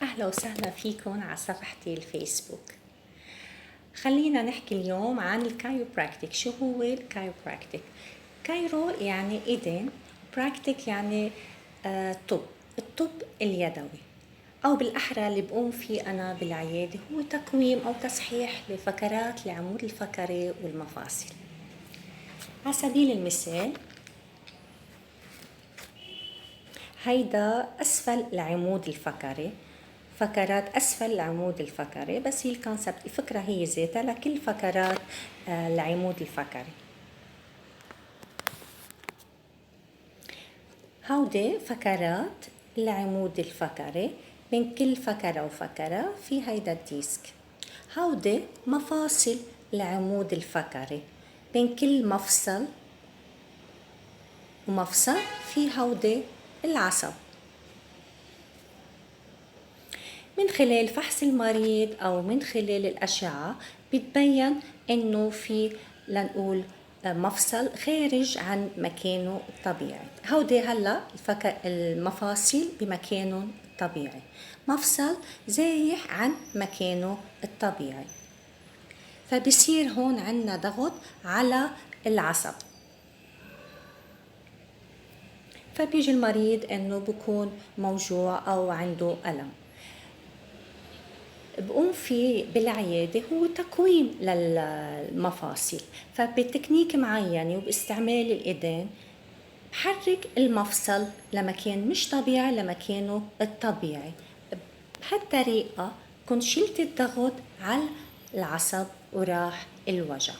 أهلا وسهلا فيكم على صفحتي الفيسبوك. خلينا نحكي اليوم عن الكايروبراكتيك. شو هو الكايروبراكتيك؟ كايرو يعني إيدين، براكتيك يعني طب، الطب اليدوي، أو بالأحرى اللي بقوم فيه أنا بالعيادة هو تقويم أو تصحيح لفقرات العمود الفقري والمفاصل. على سبيل المثال هيدا أسفل العمود الفقري، فقرات أسفل العمود الفقري، بس هي الكونسبت الفكرة هي ذاتها لكل فقرات العمود الفقري. هودي فقرات العمود الفقري، بين كل فقرة وفقرة في هيدا الديسك. هودي مفاصل العمود الفقري، بين كل مفصل ومفصل في هودي العصب. من خلال فحص المريض أو من خلال الأشعة بتبين إنه في لنقول مفصل خارج عن مكانه الطبيعي. هودي هلا المفاصل بمكانهم الطبيعي، مفصل زايح عن مكانه الطبيعي، فبصير هون عنا ضغط على العصب، فبيجي المريض إنه بكون موجوع أو عنده ألم. بقوم فيه بالعيادة هو تقويم للمفاصل، فبتكنيك معينة وباستعمال الإيدين بحرك المفصل لمكان مش طبيعي لمكانه الطبيعي. بهالطريقة كنت شلت الضغط على العصب وراح الوجع.